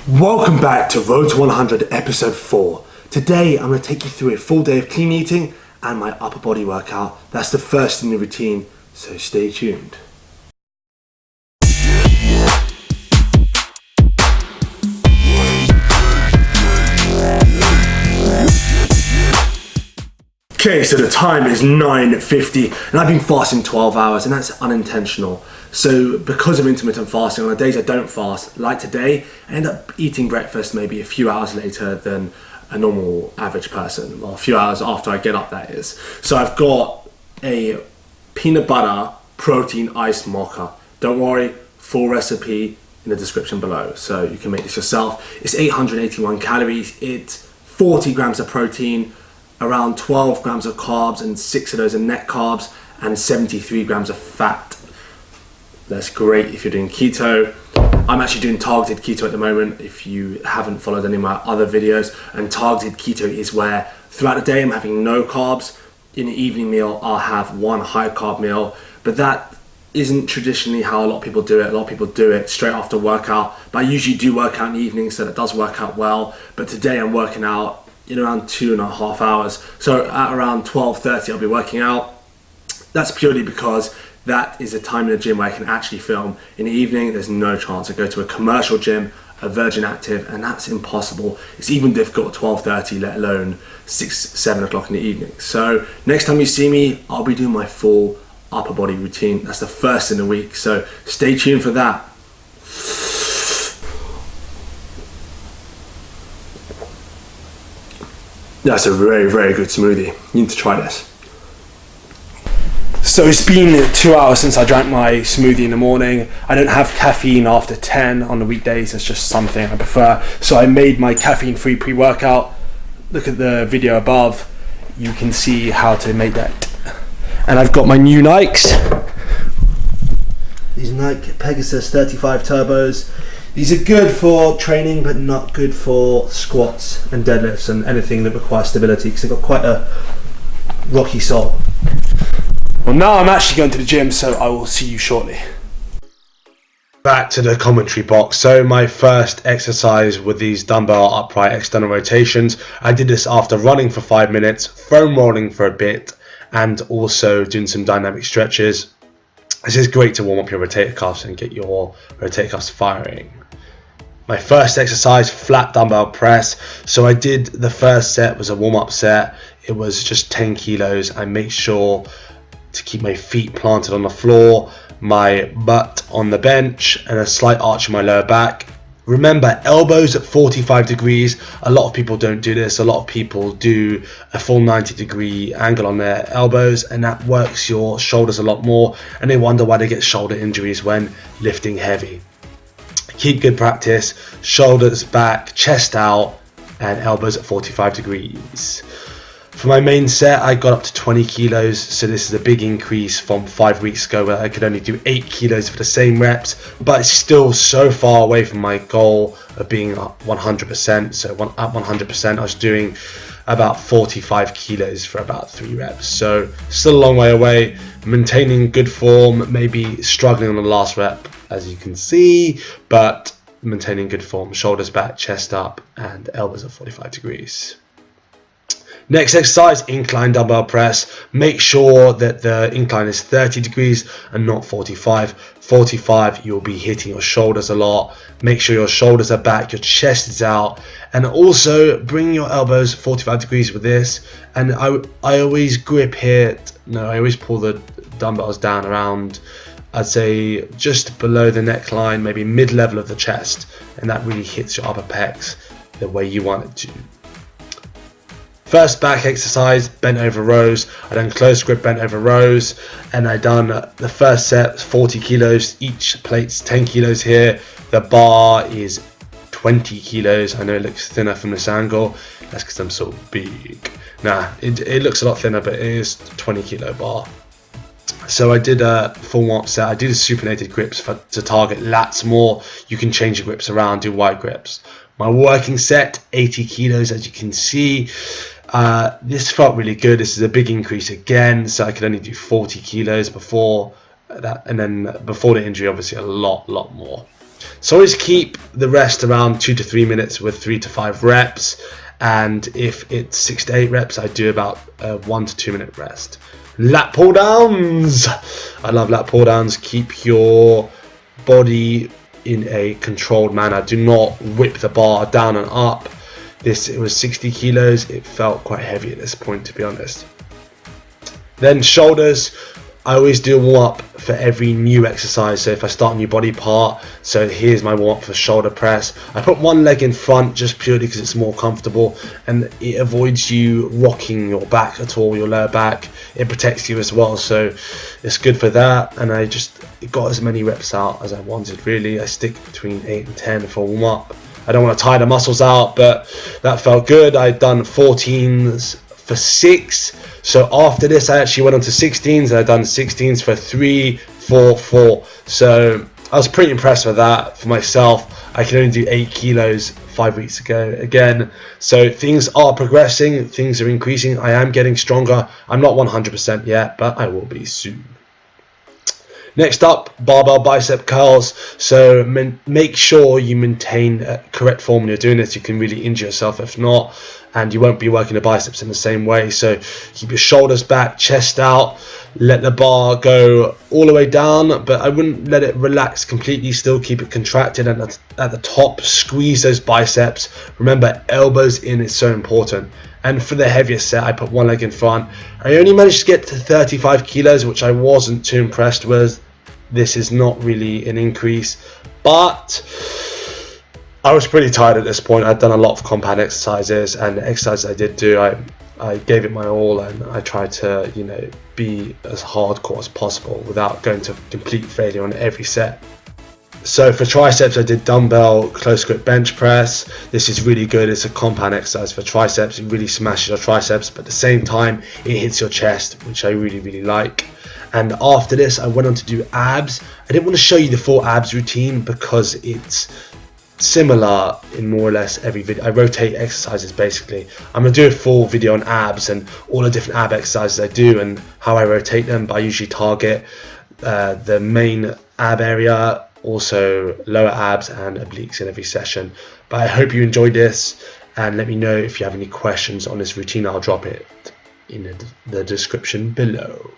Welcome back to Road to 100 episode 4. Today I'm going to take you through a full day of clean eating and my upper body workout. That's the first in the routine, so stay tuned. Okay, so the time is 9:50 and I've been fasting 12 hours and that's unintentional. So because of intermittent fasting, on the days I don't fast, like today, I end up eating breakfast maybe a few hours later than a normal average person, or a few hours after I get up, that is. So I've got a peanut butter protein iced mocha. Don't worry, full recipe in the description below, so you can make this yourself. It's 881 calories, it's 40 grams of protein, around 12 grams of carbs, and 6 of those are net carbs, and 73 grams of fat. That's great if you're doing keto. I'm actually doing targeted keto at the moment, if you haven't followed any of my other videos. And targeted keto is where throughout the day I'm having no carbs. In the evening meal I'll have one high carb meal, but that isn't traditionally how a lot of people do it. A lot of people do it straight after workout, but I usually do work out in the evening, so that does work out well. But today I'm working out in around 2.5 hours. So at around 12:30 I'll be working out. That's purely because that is a time in the gym where I can actually film. In the evening, there's no chance. I go to a commercial gym, a Virgin Active, and that's impossible. It's even difficult at 12:30, let alone 6, 7 o'clock in the evening. So next time you see me, I'll be doing my full upper body routine. That's the first in the week, so stay tuned for that. That's a very, very good smoothie. You need to try this. So it's been 2 hours since I drank my smoothie in the morning. I don't have caffeine after 10 on the weekdays. It's just something I prefer. So I made my caffeine-free pre-workout. Look at the video above. You can see how to make that. And I've got my new Nikes. These Nike Pegasus 35 Turbos. These are good for training, but not good for squats and deadlifts and anything that requires stability, because they've got quite a rocky sole. Well, now I'm actually going to the gym, so I will see you shortly. Back to the commentary box. So my first exercise with these dumbbell upright external rotations, I did this after running for 5 minutes, foam rolling for a bit, and also doing some dynamic stretches. This is great to warm up your rotator cuffs and get your rotator cuffs firing. My first exercise, flat dumbbell press. So I did, the first set was a warm-up set. It was just 10 kilos. I make sure to keep my feet planted on the floor, my butt on the bench, and a slight arch in my lower back. Remember, elbows at 45 degrees. A lot of people don't do this. A lot of people do a full 90-degree angle on their elbows, and that works your shoulders a lot more, and they wonder why they get shoulder injuries when lifting heavy. Keep good practice, shoulders back, chest out, and elbows at 45 degrees. For my main set, I got up to 20 kilos, so this is a big increase from 5 weeks ago where I could only do 8 kilos for the same reps, but it's still so far away from my goal of being 100%. So at 100%, I was doing about 45 kilos for about 3 reps. So still a long way away, maintaining good form, maybe struggling on the last rep, as you can see, but maintaining good form, shoulders back, chest up, and elbows at 45 degrees. Next exercise, incline dumbbell press. Make sure that the incline is 30 degrees and not 45. 45, you'll be hitting your shoulders a lot. Make sure your shoulders are back, your chest is out, and also bring your elbows 45 degrees with this. And I always grip here, I always pull the dumbbells down around, I'd say just below the neckline, maybe mid-level of the chest, and that really hits your upper pecs the way you want it to. First back exercise, bent over rows. I done close grip bent over rows, and I done the first set, 40 kilos, each plate's 10 kilos here. The bar is 20 kilos. I know it looks thinner from this angle, that's because I'm so big. Nah, it looks a lot thinner, but it is 20 kilo bar. So I did a full warm-up set. I did a supinated grips to target lats more. You can change your grips around, do wide grips. My working set, 80 kilos, as you can see. This felt really good. This is a big increase again, so I could only do 40 kilos before that, and then before the injury, obviously a lot more. So always keep the rest around 2 to 3 minutes with 3 to 5 reps. And if it's 6 to 8 reps, I do about a 1 to 2 minute rest. Lat pull downs. I love lat pull downs. Keep your body in a controlled manner. Do not whip the bar down and up. It was 60 kilos. It felt quite heavy at this point, to be honest. Then shoulders. I always do a warm up for every new exercise. So if I start a new body part, so here's my warm up for shoulder press. I put one leg in front just purely because it's more comfortable, and it avoids you rocking your back at all, your lower back. It protects you as well, so it's good for that. And I just got as many reps out as I wanted, really. I stick between 8 and 10 for warm up. I don't want to tire the muscles out, but that felt good. I'd done 14s for 6. So after this, I actually went on to 16s, and I've done 16s for 3, 4, 4. So I was pretty impressed with that for myself. I could only do 8 kilos 5 weeks ago again. So things are progressing, things are increasing. I am getting stronger. I'm not 100% yet, but I will be soon. Next up, barbell bicep curls. So make sure you maintain correct form when you're doing this. You can really injure yourself if not, and you won't be working the biceps in the same way. So keep your shoulders back, chest out, let the bar go all the way down, but I wouldn't let it relax completely. Still keep it contracted, and at the top, squeeze those biceps. Remember, elbows in is so important. And for the heaviest set, I put one leg in front. I only managed to get to 35 kilos, which I wasn't too impressed with. This is not really an increase, but I was pretty tired at this point. I'd done a lot of compound exercises, and the exercises I did do, I gave it my all, and I tried to, be as hardcore as possible without going to complete failure on every set. So for triceps, I did dumbbell close grip bench press. This is really good. It's a compound exercise for triceps. It really smashes your triceps, but at the same time, it hits your chest, which I really, really like. And after this, I went on to do abs. I didn't want to show you the full abs routine because it's similar in more or less every video. I rotate exercises basically. I'm going to do a full video on abs and all the different ab exercises I do and how I rotate them, but I usually target the main ab area, also lower abs and obliques in every session. But I hope you enjoyed this, and let me know if you have any questions on this routine. I'll drop it in the description below.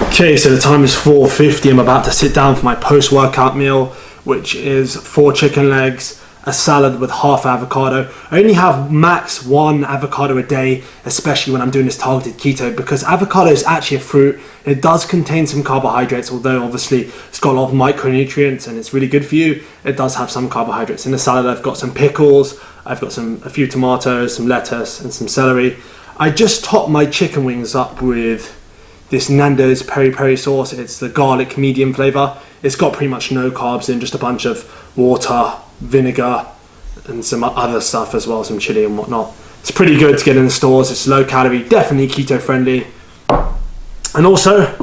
Okay, so the time is 4:50. I'm about to sit down for my post-workout meal, which is 4 chicken legs, a salad with half avocado. I only have max 1 avocado a day, especially when I'm doing this targeted keto, because avocado is actually a fruit. It does contain some carbohydrates, although obviously it's got a lot of micronutrients and it's really good for you. It does have some carbohydrates. In the salad, I've got some pickles, I've got a few tomatoes, some lettuce and some celery. I just topped my chicken wings up with this Nando's peri peri sauce. It's the garlic medium flavor. It's got pretty much no carbs in, just a bunch of water, vinegar, and some other stuff as well, some chili and whatnot. It's pretty good to get in the stores. It's low calorie, definitely keto friendly. And also,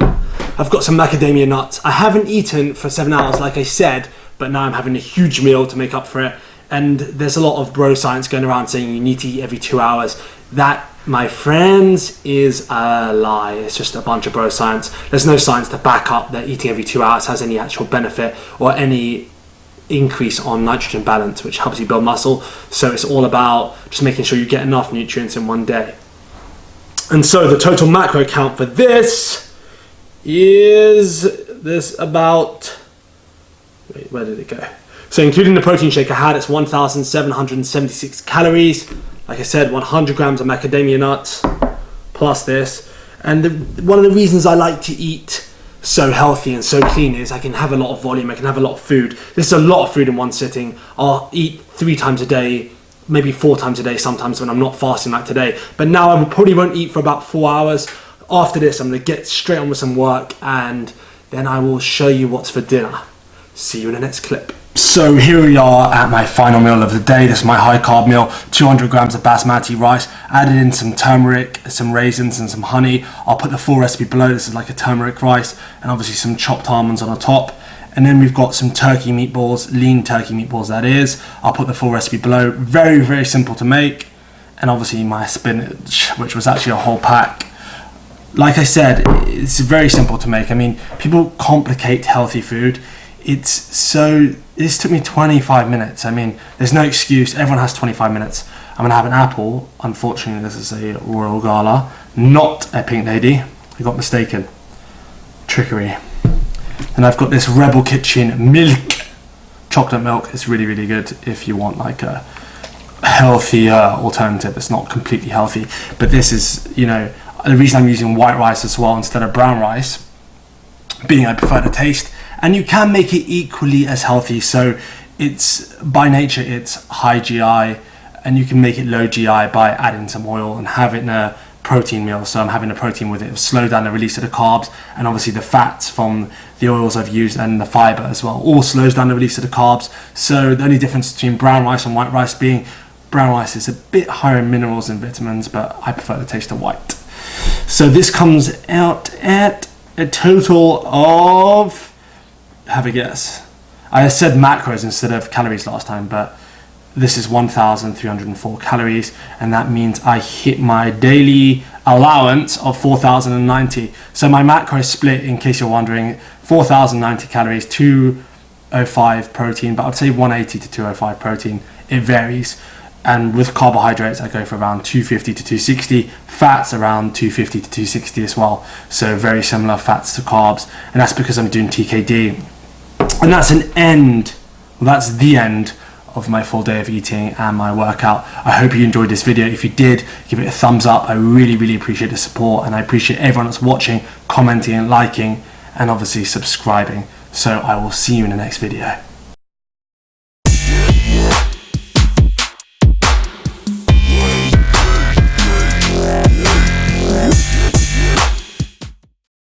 I've got some macadamia nuts. I haven't eaten for 7 hours, like I said, but now I'm having a huge meal to make up for it. And there's a lot of bro science going around saying you need to eat every 2 hours. That, my friends, is a lie. It's just a bunch of bro science. There's no science to back up that eating every 2 hours has any actual benefit or any increase on nitrogen balance, which helps you build muscle. So it's all about just making sure you get enough nutrients in one day. And so the total macro count for this is about, wait, where did it go? So including the protein shake I had, it's 1,776 calories. Like I said, 100 grams of macadamia nuts plus this. And one of the reasons I like to eat so healthy and so clean is I can have a lot of volume, I can have a lot of food. This is a lot of food in one sitting. I'll eat 3 times a day, maybe 4 times a day sometimes when I'm not fasting like today. But now I probably won't eat for about 4 hours. After this, I'm going to get straight on with some work, and then I will show you what's for dinner. See you in the next clip. So here we are at my final meal of the day. This is my high carb meal, 200 grams of basmati rice, added in some turmeric, some raisins and some honey. I'll put the full recipe below. This is like a turmeric rice, and obviously some chopped almonds on the top. And then we've got some turkey meatballs, lean turkey meatballs that is. I'll put the full recipe below. Very, very simple to make. And obviously my spinach, which was actually a whole pack. like I said, it's very simple to make. I mean, people complicate healthy food. This took me 25 minutes. I mean, there's no excuse. Everyone has 25 minutes. I'm going to have an apple. Unfortunately, this is a Royal Gala, not a Pink Lady. I got mistaken. Trickery. And I've got this Rebel Kitchen milk. Chocolate milk is really, really good if you want like a healthier alternative. It's not completely healthy. But this is, you know, the reason I'm using white rice as well instead of brown rice, being I prefer the taste. And you can make it equally as healthy. So it's, by nature, it's high GI, and you can make it low GI by adding some oil and having a protein meal. So I'm having a protein with it. It'll slow down the release of the carbs, and obviously the fats from the oils I've used and the fiber as well all slows down the release of the carbs. So the only difference between brown rice and white rice being brown rice is a bit higher in minerals and vitamins, but I prefer the taste of white. So this comes out at a total of, have a guess. I said macros instead of calories last time, but this is 1,304 calories, and that means I hit my daily allowance of 4,090. So my macro split, in case you're wondering, 4,090 calories, 205 protein, but I'd say 180 to 205 protein. It varies. And with carbohydrates, I go for around 250 to 260. Fats around 250 to 260 as well. So very similar fats to carbs, and that's because I'm doing TKD. And that's that's the end of my full day of eating and my workout. I hope you enjoyed this video. If you did, give it a thumbs up. I really, really appreciate the support, and I appreciate everyone that's watching, commenting and liking, and obviously subscribing. So I will see you in the next video.